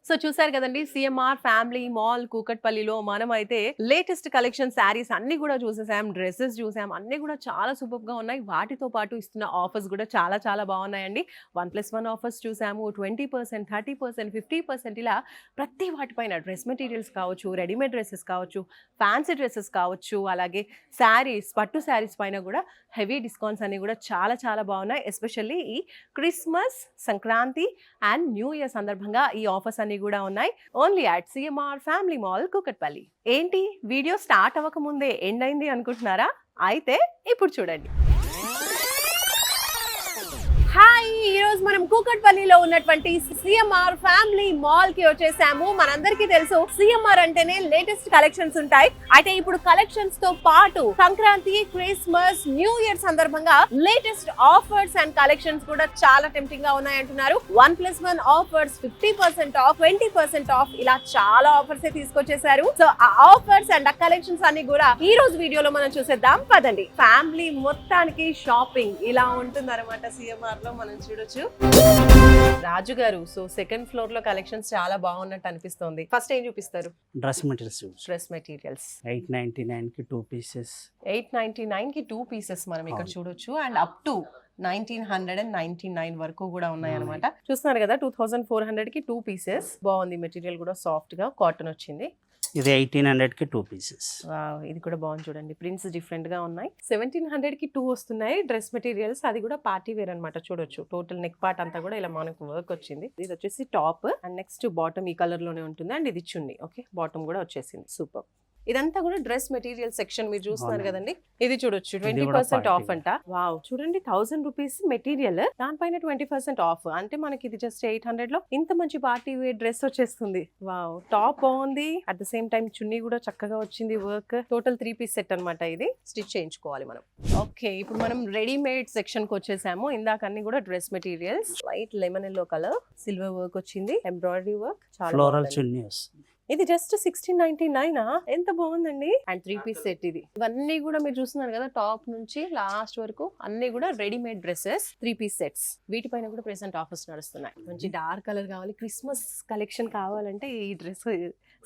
So చూసారు కదండి CMR family mall కూకట్పల్లిలో మనం అయితే లేటెస్ట్ కలెక్షన్ శారీస్ అన్ని కూడా చూసేసాం, డ్రెస్సెస్ చూసాం, అన్ని కూడా చాలా సూపర్ గా ఉన్నాయి. వాటితో పాటు ఇస్తున్న ఆఫర్స్ కూడా చాలా చాలా బాగున్నాయండి. 1+1 ఆఫర్స్ చూసాము, 20%, 30%, 50% ఇలా ప్రతి వాటిపైన డ్రెస్ మెటీరియల్స్ కావచ్చు, రెడీమేడ్ డ్రెస్సెస్ కావచ్చు, ఫ్యాన్సీ డ్రెస్సెస్ కావచ్చు, అలాగే శారీస్, పట్టు శారీస్ పైన కూడా హెవీ డిస్కౌంట్స్ అన్ని కూడా చాలా చాలా బాగున్నాయి. ఎస్పెషల్లీ ఈ Christmas, Sankranti and new year సందర్భంగా ఈ ఆఫర్స్ అన్ని కూడా ఉన్నాయి. Only at CMR family mall Kukatpally. ఏంటి వీడియో స్టార్ట్ అవ్వక ముందే ఎండ్ అయింది అనుకుంటున్నారా? అయితే ఇప్పుడు చూడండి. హాయ్, ఈ రోజు మనం కూకట్పల్లిలో ఉన్నటువంటి సిఎంఆర్ ఫ్యామిలీ మాల్ కి వచ్చేసాము. మనందరికీ తెలుసు సిఎంఆర్ అంటేనే లేటెస్ట్ కలెక్షన్స్ ఉంటాయి. అయితే ఇప్పుడు కలెక్షన్స్ తో పాటు సంక్రాంతి, క్రిస్మస్, న్యూ ఇయర్ సందర్భంగా లేటెస్ట్ ఆఫర్స్ అండ్ కలెక్షన్స్ కూడా చాలా టెంప్టింగ్ గా ఉన్నాయి అంటున్నారు. 1+1 ఆఫర్స్, 50% ఆఫ్, 20% ఆఫ్, ఇలా చాలా ఆఫర్స్ తీసుకొచ్చేసారు. సో ఆ ఆఫర్స్ అండ్ ఆ కలెక్షన్స్ అన్ని కూడా ఈ రోజు వీడియోలో మనం చూసేద్దాం. పదండి. ఫ్యామిలీ మొత్తానికి షాపింగ్ ఇలా ఉంటుంది అనమాట. సిఎంఆర్ లో మనం చూడొచ్చు. రాజు గారు, సో సెకండ్ ఫ్లోర్ లో కలెక్షన్స్ చాలా బాగున్నట్టు అనిపిస్తుంది. ఫస్ట్ ఏం చూపిస్తారు? Dress materials. 899 కి 2 పీసెస్. 899 కి 2 పీసెస్ మనం ఇక్కడ చూడొచ్చు. అండ్ అప్ టు 1999 వరకు కూడా ఉన్నాయి అనమాట. చూస్తున్నారు కదా, 2400 కి 2 పీసెస్. బాగుంది, మెటీరియల్ కూడా సాఫ్ట్ గా కాటన్ వచ్చింది. ఇది 1800 కి 2 పీసెస్. ఇది కూడా బాగుంది చూడండి, ప్రింట్స్ డిఫరెంట్ గా ఉన్నాయి. 1700 కి 2 వస్తున్నాయి డ్రెస్ మెటీరియల్స్. అది కూడా పార్టీ వేర్ అనమాట. చూడొచ్చు, టోటల్ నెక్ పార్ట్ అంతా కూడా ఇలా మనకు వర్క్ వచ్చింది. ఇది వచ్చేసి టాప్ అండ్ నెక్స్ట్ బాటమ్ ఈ కలర్ లోనే ఉంటుంది. అండ్ ఇది చున్నీ. ఓకే, బాటమ్ కూడా వచ్చేసింది. సూపర్. ఇదంతా కూడా డ్రెస్ మెటీరియల్ సెక్షన్ మీరు చూస్తున్నారు కదండి. ఇది చూడొచ్చు, 20% ఆఫ్ అంట. వావ్, చూడండి, 1000 రూపీస్ మెటీరియల్, దానిపైన 20% ఆఫ్. అంటే మనకి ఇది జస్ట్ 800 లో ఇంత మంచి పార్టీ వేర్ డ్రెస్ వచ్చేస్తుంది. వావ్, టాప్ బాగుంది, అట్ ద సేమ్ టైం చున్నీ కూడా చక్కగా వచ్చింది. వర్క్ టోటల్ 3 పీస్ సెట్ అనమాట. ఇది స్టిచ్ చేయించుకోవాలి మనం. ఓకే, ఇప్పుడు మనం రెడీమేడ్ సెక్షన్ కి వచ్చేసాము. ఇందాక అన్ని కూడా dress materials. White lemon yellow colour, silver work వచ్చింది, ఎంబ్రాయిడరీ వర్క్, చాలా ఫ్లోరల్ చున్నీ వస్తుంది. ఇది జస్ట్ 1699. ఎంత బాగుందండి. అండ్ 3 పీస్ సెట్ ఇది. ఇవన్నీ కూడా మీరు చూస్తున్నారు కదా, టాప్ నుంచి లాస్ట్ వరకు అన్ని కూడా రెడీమేడ్ డ్రెస్సెస్, 3 పీస్ సెట్స్. వీటిపైన కూడా ప్రెసెంట్ ఆఫర్స్ నడుస్తున్నాయి. మంచి డార్క్ కలర్ కావాలి, క్రిస్మస్ కలెక్షన్ కావాలంటే ఈ డ్రెస్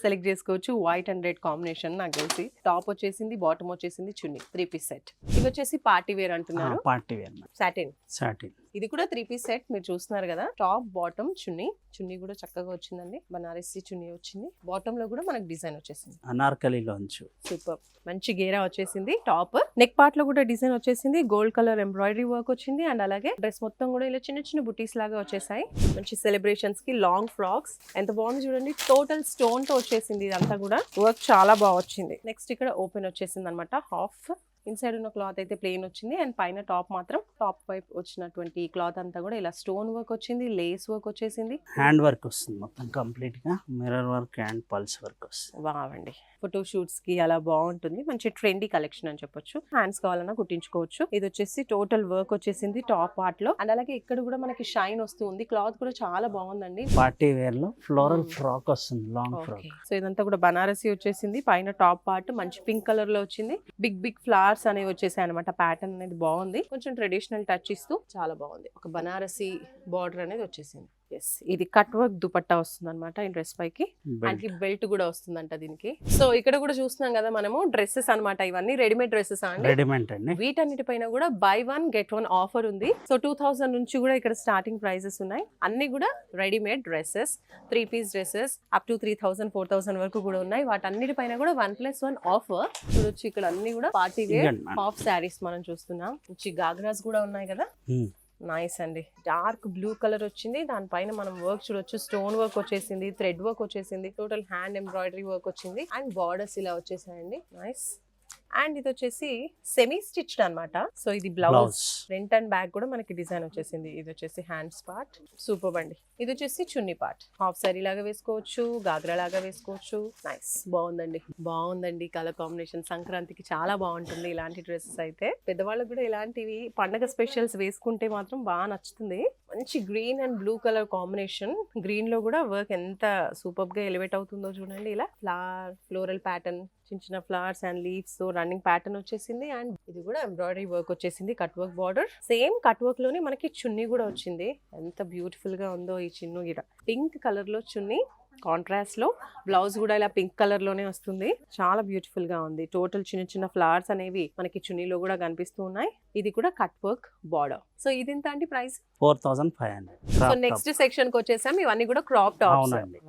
సెలెక్ట్ చేసుకోవచ్చు. వైట్ అండ్ రెడ్ కాంబినేషన్ నాకు తెలిసి. టాప్ వచ్చేసింది, బాటమ్ వచ్చేసింది, చున్నీ, 3 పీస్ సెట్. ఇది వచ్చేసి పార్టీ వేర్ అంటున్నారు. Party wear satin. ఇది కూడా 3 పీస్ సెట్ మీరు చూస్తున్నారు కదా. టాప్, బాటమ్, చున్నీ. చున్నీ కూడా చక్కగా వచ్చిందండి, బనారసి చున్నీ వచ్చింది. బాటమ్ లో కూడా మనకు డిజైన్ వచ్చేసింది, అనార్కలిలో ఉంచు. సూపర్. మంచి గేరా వచ్చేసింది. టాప్ నెక్ పార్ట్ లో కూడా డిజైన్ వచ్చేసింది. గోల్డ్ కలర్ ఎంబ్రాయిడరీ వర్క్ వచ్చింది. అండ్ అలాగే డ్రెస్ మొత్తం కూడా ఇలా చిన్న చిన్న బుటీస్ లాగా వచ్చేసాయి. మంచి సెలబ్రేషన్స్ కి లాంగ్ ఫ్రాక్స్. ఎంత బాగుంది చూడండి, టోటల్ స్టోన్ తో వచ్చేసింది. ఇదంతా కూడా వర్క్ చాలా బాగా వచ్చింది. నెక్స్ట్ ఇక్కడ ఓపెన్ వచ్చేసింది అనమాట. హాఫ్ ఇన్సైడ్ ఉన్న క్లాత్ అయితే ప్లెయిన్ వచ్చింది. అండ్ పైన టాప్ మాత్రం టాప్ వైపు వచ్చినటువంటి క్లాత్ అంతా కూడా ఇలా స్టోన్ వర్క్ వచ్చింది, లేస్ వర్క్ వచ్చేసింది, హ్యాండ్ వర్క్ వస్తుంది మొత్తం కంప్లీట్ గా. Mirror work and pulse work వస్తుంది. బాగుండి. ఫోటో షూట్స్ కి అలా బాగుంటుంది. మంచి ట్రెండీ కలెక్షన్ అని చెప్పొచ్చు. హ్యాండ్స్ కావాలన్నా కుట్టించుకోవచ్చు. ఇది వచ్చేసి టోటల్ వర్క్ వచ్చేసింది టాప్ పార్ట్ లో. అండ్ అలాగే ఇక్కడ కూడా మనకి షైన్ వస్తుంది. క్లాత్ కూడా చాలా బాగుందండి. పార్టీ వేర్ లో ఫ్లోరల్ ఫ్రాక్ వస్తుంది, లాంగ్ ఫ్రాక్. సో ఇదంతా కూడా బనారసి వచ్చేసింది. పైన టాప్ పార్ట్ మంచి పింక్ కలర్ లో వచ్చింది. బిగ్ బిగ్ ఫ్లవర్స్ అనేవి వచ్చేసాయి అనమాట. ప్యాటర్న్ అనేది బాగుంది, కొంచెం ట్రెడిషనల్ టచ్ ఇస్తూ చాలా బాగుంది. ఒక బనారసి బార్డర్ అనేది వచ్చేసింది. ఎస్, ఇది కట్ వర్క్ దుపట్టా వస్తుంది అనమాట ఈ డ్రెస్ పైకి. అండ్ బెల్ట్ కూడా వస్తుందంట దీనికి. సో ఇక్కడ కూడా చూస్తున్నాం కదా మనము డ్రెస్సెస్ అనమాట. ఇవన్నీ రెడీమేడ్ డ్రెస్సెస్ అండి. వీటన్నిటిపైన కూడా buy 1 get 1 ఆఫర్ ఉంది. సో 2000 నుంచి కూడా ఇక్కడ స్టార్టింగ్ ప్రైసెస్ ఉన్నాయి. అన్ని కూడా readymade dresses, 3 piece dresses up to 3000, 4000 వరకు కూడా ఉన్నాయి. వాటన్నిటిపైన కూడా 1+1 ఆఫర్ చూడొచ్చు. ఇక్కడ అన్ని కూడా పార్టీ వేర్ హాఫ్ శారీస్ మనం చూస్తున్నాం. మంచి గాగ్రాస్ కూడా ఉన్నాయి కదా. నైస్ అండి. డార్క్ బ్లూ కలర్ వచ్చింది. దానిపైన మనం వర్క్ చూడొచ్చు. స్టోన్ వర్క్ వచ్చేసింది, థ్రెడ్ వర్క్ వచ్చేసింది, టోటల్ హ్యాండ్ ఎంబ్రాయిడరీ వర్క్ వచ్చింది. అండ్ బార్డర్స్ ఇలా వచ్చేసాయండి. నైస్. అండ్ ఇది వచ్చేసి సెమీ స్టిచ్డ్ అనమాట. సో ఇది బ్లౌజ్, ఫ్రంట్ అండ్ బ్యాక్ కూడా మనకి డిజైన్ వచ్చేసింది. ఇది వచ్చేసి హ్యాండ్స్ పార్ట్. సూపర్ అండి. ఇది వచ్చేసి చున్నీ పార్ట్. హాఫ్ సారీ లాగా వేసుకోవచ్చు, గాగ్రా లాగా వేసుకోవచ్చు. నైస్, బాగుందండి కలర్ కాంబినేషన్. సంక్రాంతికి చాలా బాగుంటుంది ఇలాంటి డ్రెస్సెస్ అయితే. పెద్దవాళ్ళకి కూడా ఇలాంటివి పండగ స్పెషల్స్ వేసుకుంటే మాత్రం బాగా నచ్చుతుంది. మంచి green and blue colour combination. Green లో కూడా వర్క్ ఎంత సూపర్ గా ఎలివేట్ అవుతుందో చూడండి. ఇలా ఫ్లోరల్ ప్యాటర్న్, చిన్న చిన్న ఫ్లవర్స్ అండ్ లీవ్స్ తో రన్నింగ్ ప్యాటర్న్ వచ్చేసింది. అండ్ ఇది కూడా ఎంబ్రాయిడరీ వర్క్ వచ్చేసింది, cut work border. Same cut work లోనే మనకి చున్నీ కూడా వచ్చింది. ఎంత బ్యూటిఫుల్ గా ఉందో ఈ చున్నీ. పింక్ కలర్ లో చున్నీ కాంట్రాస్ట్ లో బ్లౌజ్ కూడా ఇలా పింక్ కలర్ లోనే వస్తుంది. చాలా బ్యూటిఫుల్ గా ఉంది. టోటల్ చిన్న చిన్న ఫ్లవర్స్ అనేవి మనకి చున్నీలో కూడా కనిపిస్తూ ఉన్నాయి. ఇది కూడా కట్ వర్క్ బార్డర్. సో ఇది ఎంత అండి ప్రైస్? 4500. సో నెక్స్ట్ సెక్షన్ కి వచ్చేసాం. ఇవన్నీ కూడా క్రాప్ టాప్స్. అవునండి.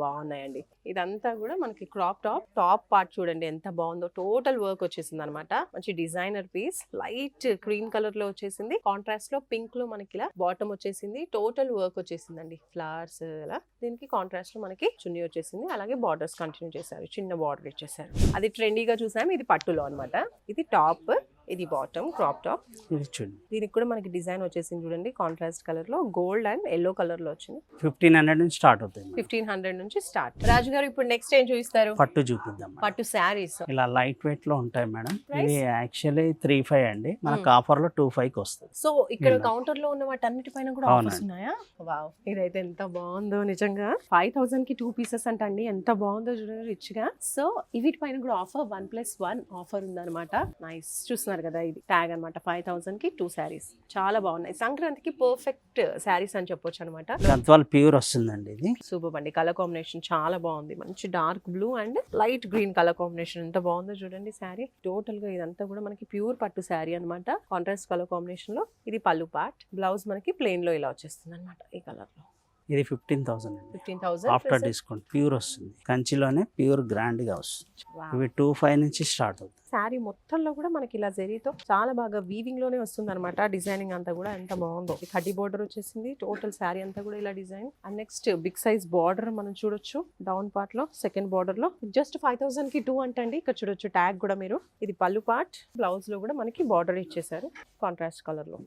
బాగున్నాయండి. ఇదంతా కూడా మనకి క్రాప్ టాప్ పార్ట్ చూడండి ఎంత బాగుందో. టోటల్ వర్క్ వచ్చేసింది అనమాట. మంచి designer piece. Light cream colour లో వచ్చేసింది. కాంట్రాస్ట్ లో పింక్ లో మనకి ఇలా బాటమ్ వచ్చేసింది. టోటల్ వర్క్ వచ్చేసిందండి. ఫ్లవర్స్ ఇలా. దీనికి కాంట్రాస్ట్ లో మనకి చున్నీ వచ్చేసింది. అలాగే బార్డర్స్ కంటిన్యూ చేశారు. చిన్న బార్డర్ ఇచ్చేసారు. అది ట్రెండీగా చూసాము. ఇది పట్టులో అన్నమాట. ఇది టాప్, ఇది బాటమ్ క్రాప్ టాప్. ఇది చూడండి. దీనికి కూడా మనకి డిజైన్ వచ్చేసింది చూడండి. కాంట్రాస్ట్ కలర్ లో గోల్డ్ అండ్ ఎల్లో కలర్ లో వచ్చింది. 1500 నుంచి స్టార్ట్ అవుతుంది. 1500 నుంచి స్టార్ట్. రాజు గారు ఇప్పుడు నెక్స్ట్ ఏం చూపిస్తారు? పట్టు చూపిద్దాం మేడం. పట్టు శారీస్. ఇలా లైట్ వెయిట్ లో ఉంటాయి మేడం. Price? ఇది యాక్చువల్లీ 35 అండి. మనకు ఆఫర్ లో 25 కి వస్తుంది. సో ఇక్కడ ఇలా. కౌంటర్ లో ఉన్న వాటన్నిటి పైన కూడా అవునండి. ఆఫర్స్ ఉన్నాయా? వావ్, ఇదైతే ఎంత బాగుందో నిజంగా. 5000 కి 2 పీసెస్ అంటండి. ఎంత బాగుందో చూడండి రిచ్ గా. సో వీటి పైన కూడా ఆఫర్ 1+1 ఆఫర్ ఉందన్నమాట. నైస్. చూస్తున్నారు కదా, ఇది ట్యాగ్ అన్నమాట. 5000 కి 2 శారీస్. చాలా బాగున్నాయి. సంక్రాంతికి పర్ఫెక్ట్ శారీస్ అని చెప్పొచ్చు అనమాట. గద్వాల్ ప్యూర్ వస్తుందండి ఇది. సూపర్ అండి. కలర్ కాంబినేషన్ చాలా బాగుంది. మంచి dark blue and light green colour combination ఎంత బాగుందో చూడండి. శారీ టోటల్ గా ఇదంతా కూడా మనకి ప్యూర్ పట్టు శారీ అన్నమాట. కాంట్రాస్ట్ కలర్ కాంబినేషన్ లో. ఇది పళ్ళు పార్ట్. బ్లౌజ్ మనకి ప్లెయిన్ లో ఇలా వచ్చేస్తుంది అనమాట ఈ కలర్ లో. ఇది 15,000 అండి. 15,000 ఆఫ్టర్ డిస్కౌంట్ ప్యూర్ వస్తుంది. కంచిలోనే ప్యూర్ గ్రాండ్ గా వస్తుంది. ఇవి 25 నుంచి స్టార్ట్ అవుతుంది. శారీ మొత్తంలో కూడా మనకి ఇలా జరీతో చాలా బాగా వీవింగ్ లోనే వస్తుంది అనమాట. డిజైనింగ్ అంతా కూడా ఎంత బాగుందో. ఈ కడ్డీ బార్డర్ వచ్చేసింది. టోటల్ శారీ అంతా కూడా ఇలా design. And next big size border మనం చూడొచ్చు. డౌన్ పార్ట్ లో సెకండ్ బార్డర్ లో జస్ట్ 5000 కి 2 అంటండి. ఇక్కడ చూడొచ్చు ట్యాగ్ కూడా మీరు. ఇది పళ్ళు పార్ట్. బ్లౌజ్ లో కూడా మనకి బార్డర్ ఇచ్చేసారు కాంట్రాస్ట్ కలర్ లో.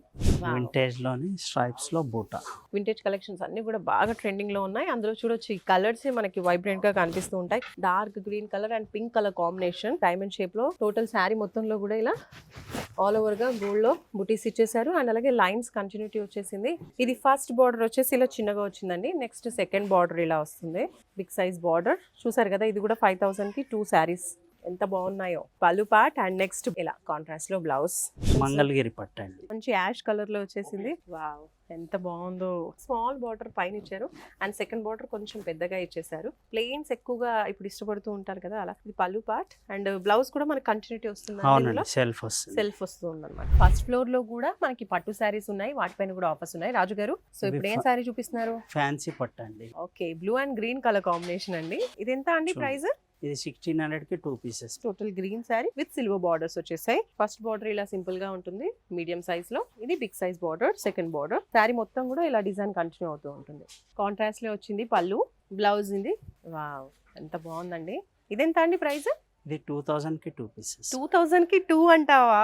వింటేజ్ లోని స్ట్రైప్స్ లో బూటా. వింటేజ్ కలెక్షన్స్ అన్ని కూడా బాగా ట్రెండింగ్ లో ఉన్నాయి. అందులో చూడొచ్చు ఈ కలర్స్ మనకి వైబ్రెంట్ గా కనిపిస్తూ ఉంటాయి. Dark green colour and pink colour combination. Diamond shape లో టోటల్ శారీ మొత్తంలో కూడా ఇలా ఆల్ ఓవర్ గా గోల్డ్ లో బుటీస్ ఇచ్చేసారు. అండ్ అలాగే లైన్స్ కంటిన్యూటీ వచ్చేసింది. ఇది ఫస్ట్ బార్డర్ వచ్చేసి ఇలా చిన్నగా వచ్చిందండి. నెక్స్ట్ సెకండ్ బార్డర్ ఇలా వస్తుంది. బిగ్ సైజ్ బార్డర్ చూసారు కదా. ఇది కూడా 5000 కి 2 శారీస్. ఎంత బాగున్నాయో. పళ్ళు పార్ట్ అండ్ నెక్స్ట్ ఇలా కాంట్రాస్ట్ లో బ్లౌజ్. మంగళగిరి పట్టు అండి. మంచి యాష్ కలర్ లో వచ్చేసింది. వావ్, ఎంత బాగుందో. స్మాల్ బార్డర్ పైన ఇచ్చారు అండ్ సెకండ్ బార్డర్ కొంచెం పెద్దగా ఇచ్చేసారు. ప్లెయిన్స్ ఎక్కువగా ఇప్పుడు ఇష్టపడుతూ ఉంటారు కదా, అలా. ఇది పళ్ళు పార్ట్ అండ్ బ్లౌజ్ కూడా మనకి కంటిన్యూటీ వస్తుంది. అవునండి. సెల్ఫ్ వస్తుంది. సెల్ఫ్ వస్తుంది అనమాట. ఫస్ట్ ఫ్లోర్ లో కూడా మనకి పట్టు శారీస్ ఉన్నాయి. వాటిపైన కూడా ఆఫర్స్ ఉన్నాయి. రాజు గారు, సో ఇప్పుడు ఏం శారీ చూపిస్తున్నారు? ఫ్యాన్సీ పట్టు అండి. Okay, blue and green colour combination అండి. ఇది ఎంత అండి ప్రైస్? ఇది 1600 కి 2 pieces. Total green sari with silver borders వచ్చేసాయి. ఫస్ట్ బార్డర్ ఇలా సింపుల్ గా ఉంటుంది మీడియం సైజ్ లో. ఇది big size border. Second border. Sari మొత్తం కూడా ఇలా డిజైన్ కంటిన్యూ అవుతూ ఉంటుంది. కాంట్రాస్ట్ లో వచ్చింది పళ్ళు. బ్లౌజ్ ఇది. వావ్, ఎంత బాగుందండి. ఇదెంత అండి ప్రైస్? ఇది 2000 కి 2 పీసెస్. 2000 కి 2 అంటావా?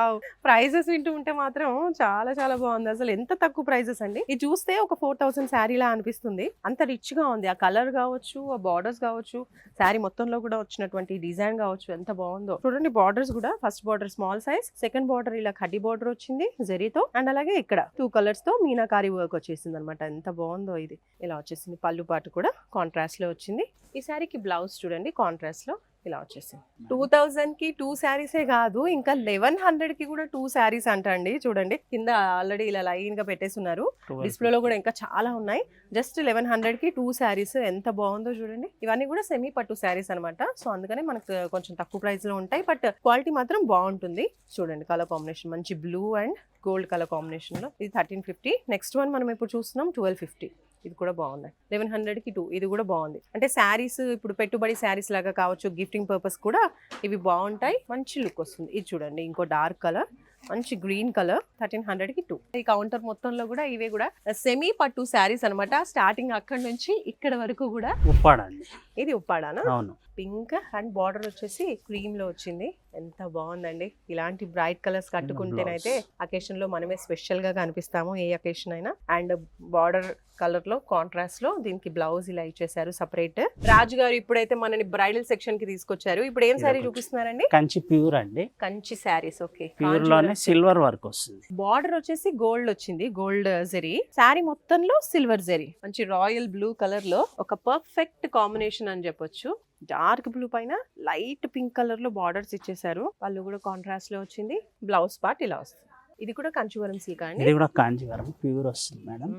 ప్రైజెస్ వింటూ ఉంటే మాత్రం చాలా చాలా బాగుంది. అసలు ఎంత తక్కువ ప్రైజెస్ అండి. ఇది చూస్తే ఒక 4000 శారీలా అనిపిస్తుంది. అంత రిచ్ గా ఉంది. ఆ కలర్ కావచ్చు, ఆ బార్డర్స్ కావచ్చు, శారీ మొత్తంలో కూడా వచ్చినటువంటి డిజైన్ కావచ్చు, ఎంత బాగుందో చూడండి. బార్డర్స్ కూడా first border small size, second border ఇలా కడ్డీ బార్డర్ వచ్చింది జరీతో. అండ్ అలాగే ఇక్కడ 2 కలర్స్ తో మీనాకారి వర్క్ వచ్చేసింది అనమాట. ఎంత బాగుందో. ఇది ఇలా వచ్చేసింది. పళ్ళు పాటు కూడా కాంట్రాస్ట్ లో వచ్చింది. ఈ శారీకి బ్లౌజ్ చూడండి కాంట్రాస్ట్ లో ఇలా వచ్చేసింది. 2000 కి 2 శారీసే కాదు, ఇంకా 1100 కి కూడా 2 శారీస్ అంటండి. చూడండి కింద ఆల్రెడీ ఇలా లైన్ గా పెట్టేస్తున్నారు. డిస్ప్లే లో కూడా ఇంకా చాలా ఉన్నాయి. జస్ట్ 1100 కి 2 శారీస్. ఎంత బాగుందో చూడండి. ఇవన్నీ కూడా సెమీ పట్టు శారీస్ అనమాట. సో అందుకనే మనకు కొంచెం తక్కువ ప్రైస్ లో ఉంటాయి. బట్ క్వాలిటీ మాత్రం బాగుంటుంది. చూడండి కలర్ కాంబినేషన్ మంచి blue and gold colour combination లో. ఇది 1350. నెక్స్ట్ వన్ మనం ఇప్పుడు చూస్తున్నాం 1250. ఇది కూడా బాగుంది. 1100 కి 2. ఇది కూడా బాగుంది. అంటే శారీస్ ఇప్పుడు పెట్టుబడి శారీస్ లాగా కావచ్చు, గిఫ్టింగ్ పర్పస్ కూడా ఇవి బాగుంటాయి. మంచి లుక్ వస్తుంది. ఇది చూడండి ఇంకో డార్క్ కలర్, మంచి గ్రీన్ కలర్. 1300 కి 2. ఈ కౌంటర్ మొత్తంలో కూడా ఇవే కూడా సెమీ పట్టు శారీస్ అనమాట. స్టార్టింగ్ అక్కడ నుంచి ఇక్కడ వరకు కూడా. ఉప్పాడండి. ఇది ఉప్పాడానా? అవును. పింక్ అండ్ బార్డర్ వచ్చేసి క్రీమ్ లో వచ్చింది. ఎంత బాగుందండి. ఇలాంటి బ్రైట్ కలర్స్ కట్టుకుంటేనైతే అకేషన్ లో మనమే స్పెషల్ గా కనిపిస్తాము, ఏ అకేషన్ అయినా. అండ్ బార్డర్ కలర్ లో కాంట్రాస్ట్ లో దీనికి బ్లౌజ్ ఇలా ఇచ్చేసారు సపరేట్. రాజు గారు ఇప్పుడైతే మనని బ్రైడల్ సెక్షన్ కి తీసుకొచ్చారు. ఇప్పుడు ఏం శారీ చూపిస్తున్నారండి? కంచి ప్యూర్ అండి. కంచి శారీస్. ఓకే, ప్యూర్ లోనే సిల్వర్ వర్క్ వస్తుంది. బార్డర్ వచ్చేసి గోల్డ్ వచ్చింది. గోల్డ్ జరీ. శారీ మొత్తంలో సిల్వర్ జరీ. మంచి రాయల్ బ్లూ కలర్ లో ఒక పర్ఫెక్ట్ కాంబినేషన్ అని చెప్పొచ్చు. డార్క్ బ్లూ పైన లైట్ పింక్ కలర్ లో బార్డర్స్ ఇచ్చేసారు. వాళ్ళు కూడా కాంట్రాస్ట్ లో వచ్చింది. బ్లౌజ్ పార్ట్ ఇలా వస్తుంది. ఇది కూడా కంచివరం సిల్క్ అండి. ఇది కూడా కాంచీవరం ప్యూర్ వస్తుంది మేడం.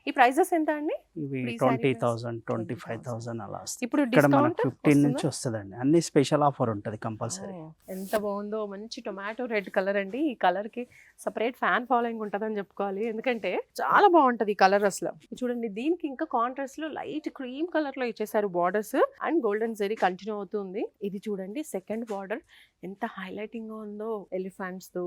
ఈ ప్రైజెస్ ఎంత అండి? ఇవి Free saree 20,000 25,000 అలా వస్తాయి. ఇప్పుడు ఇక్కడ మనకు డిస్కౌంట్ 15 నుంచి వస్తుందండి. అన్ని స్పెషల్ ఆఫర్ ఉంటుంది కంపల్సరీ. ఎంత బాగుందో, మంచి టొమాటో రెడ్ కలర్ అండి. ఈ కలర్ కి సపరేట్ ఫ్యాన్ ఫాలోయింగ్ ఉంటుందని చెప్పుకోవాలి, ఎందుకంటే చాలా బాగుంటది ఈ కలర్ అసలు. ఇది చూడండి, దీనికి ఇంకా కాంట్రాస్ట్ లో లైట్ క్రీమ్ కలర్ లో ఇచ్చేసారు borders and golden zari continue అవుతుంది. ఇది చూడండి సెకండ్ బార్డర్ ఎంత హైలైటింగ్ గా ఉందో, ఎలిఫెంట్స్ తో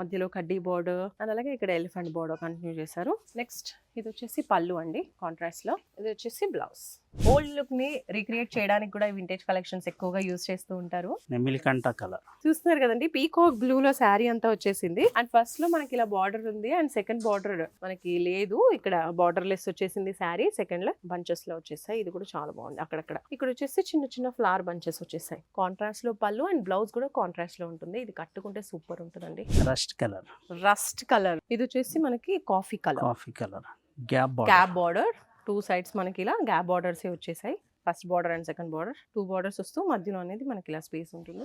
మధ్యలో కడ్డీ బార్డర్ అండ్ అలాగే ఇక్కడ ఎలిఫెంట్ బార్డర్ కంటిన్యూ చేశారు. నెక్స్ట్ ఇది వచ్చేసి పళ్ళు అండి కాంట్రాస్ట్ లో. ఇది వచ్చేసి బ్లౌజ్. ఓల్డ్ లుక్ ని రీక్రియేట్ చేయడానికి కూడా వింటేజ్ కలెక్షన్స్ ఎక్కువగా యూజ్ చేస్తూ ఉంటారు. నెమిలికంట కలర్ చూస్తున్నారు కదండి, పీకాక్ బ్లూ లో శారీ అంతా వచ్చేసింది అండ్ ఫస్ట్ లో మనకి ఇలా బార్డర్ ఉంది అండ్ సెకండ్ బార్డర్ మనకి లేదు, ఇక్కడ బార్డర్ లెస్ వచ్చేసింది శారీ. సెకండ్ లో బంచెస్ లో వచ్చేసాయి. ఇది కూడా చాలా బాగుంది. అక్కడక్కడ ఇక్కడ వచ్చేసి చిన్న చిన్న ఫ్లవర్ బంచెస్ వచ్చేసాయి. కాంట్రాస్ట్ లో పళ్ళు అండ్ బ్లౌజ్ కూడా కాంట్రాస్ట్ లో ఉంటుంది. ఇది కట్టుకుంటే సూపర్ ఉంటుందండి. Rust colour. Rust colour. ఇది వచ్చేసి మనకి coffee colour. Coffee colour gap gap border. Two sides మనకి ఇలా గ్యాప్ బార్డర్స్ వచ్చేసాయి. First border and second border, two borders వస్తూ మధ్యలో అనేది మనకి ఇలా స్పేస్ ఉంటుంది.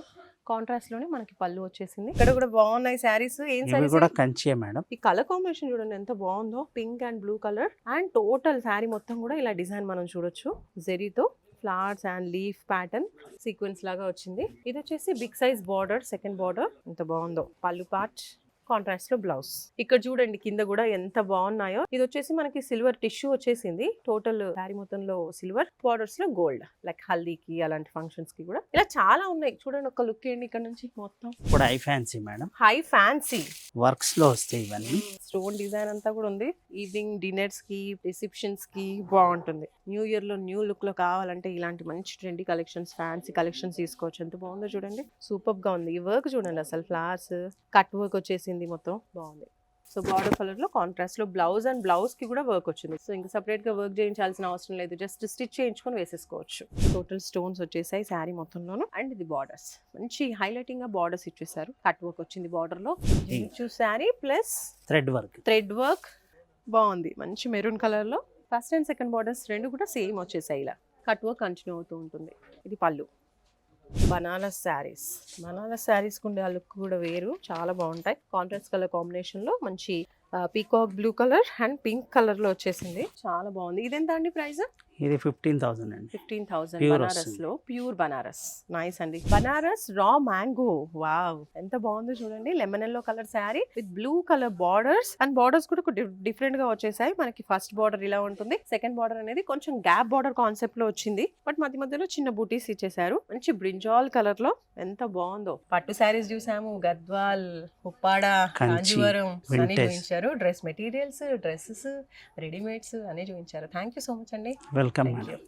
కాంట్రాస్ట్ లోనే మనకి పళ్ళు వచ్చేసింది. ఇక్కడ కూడా బాగున్నాయి శారీస్. ఏం ఇవి సారీస్? కూడా కంచియే మేడం. ఈ కలర్ కాంబినేషన్ చూడండి ఎంత బాగుందో, pink and blue colour and total sari మొత్తం కూడా ఇలా డిజైన్ మనం చూడొచ్చు. జెరీతో flowers and leaf pattern sequence లాగా వచ్చింది. ఇది వచ్చేసి big size border, second border. ఎంత బాగుందో. పళ్ళు పార్ట్ కాంట్రాస్ట్ లో బ్లౌజ్. ఇక్కడ చూడండి కింద కూడా ఎంత బాగున్నాయో. ఇది వచ్చేసి మనకి సిల్వర్ టిష్యూ వచ్చేసింది. టోటల్ శారీ మొత్తంలో సిల్వర్, బార్డర్స్ లో గోల్డ్, లైక్ హల్దీకి అలాంటి ఫంక్షన్స్ కి కూడా ఇలా చాలా ఉన్నాయి. చూడండి ఒక లుక్ ఏంటి ఇక్కడ నుంచి మొత్తం. ఇప్పుడు high fancy madam. High fancy works లో వస్తాయి ఇవన్నీ. స్టోన్ డిజైన్ అంతా కూడా ఉంది. ఈవినింగ్ డిన్నర్స్ కి, రిసెప్షన్స్ కి బాగుంటుంది. న్యూ ఇయర్ లో న్యూ లుక్ లో కావాలంటే ఇలాంటి మంచి ట్రెండీ కలెక్షన్స్, ఫ్యాన్సీ కలెక్షన్స్ తీసుకోవచ్చు. ఎంత బాగుందో చూడండి, సూపర్ గా ఉంది. ఈ వర్క్ చూడండి అసలు, ఫ్లవర్స్ కట్ వర్క్ వచ్చేసింది, మొత్తం బాగుంది. సో బార్డర్ కలర్ లో కాంట్రాస్ట్ లో బ్లౌజ్ అండ్ బ్లౌజ్ కి కూడా వర్క్ వచ్చింది. సో ఇంకా సపరేట్ గా వర్క్ చేయించాల్సిన అవసరం లేదు, జస్ట్ స్టిచ్ చేయించుకొని వేసేసుకోవచ్చు. టోటల్ స్టోన్స్ వచ్చేసాయి శారీ మొత్తంలోను. అండ్ ఇది బార్డర్స్ మంచి హైలైటింగ్ గా బార్డర్స్ ఇచ్చేసారు. కట్ వర్క్ వచ్చింది బార్డర్ లో. Sari plus thread work. Thread work బాగుంది. మంచి మెరూన్ కలర్ లో ఫస్ట్ అండ్ సెకండ్ బార్డర్స్ రెండు కూడా సేమ్ వచ్చేసాయి. ఇలా కట్ వర్క్ కంటిన్యూ అవుతూ ఉంటుంది. ఇది పళ్ళు. బనారస్ శారీస్. బనారస్ శారీస్ కుండే ఆ లుక్ కూడా వేరు, చాలా బాగుంటాయి. కాంట్రాస్ట్ కలర్ కాంబినేషన్ లో మంచి peacock blue colour and pink colour లో వచ్చేసింది. చాలా బాగుంది. ఇది ఎంత అండి ప్రైస్? ఇది 15,000 అండి. 15,000 Pure బనారస్ వస్తుంది. లో. ప్యూర్ బనారస్. నైస్ అండి. Banaras raw mango. వావ్ ఎంత బాగుందో చూడండి. Lemon yellow colour sari with blue colour borders and borders కూడా డిఫరెంట్ గా వచ్చేసాయి. మనకి ఫస్ట్ బార్డర్ ఇలా ఉంటుంది, సెకండ్ బార్డర్ అనేది కొంచెం గ్యాప్ బార్డర్ కాన్సెప్ట్ లో వచ్చింది, బట్ మధ్య మధ్యలో చిన్న బూటీస్ ఇచ్చేసారు. మంచి బ్రింజాల్ కలర్ లో ఎంత బాగుందో. పట్టు శారీస్ చూసాము, గద్వాల్, ఉప్పాడ, కాంజీవరం అన్ని చూపించారు. డ్రెస్ మెటీరియల్స్, డ్రెస్సెస్, రెడీమేడ్స్ అన్ని చూపించారు. థ్యాంక్ యూ సో మచ్ అండి. Welcome Thank madam. you.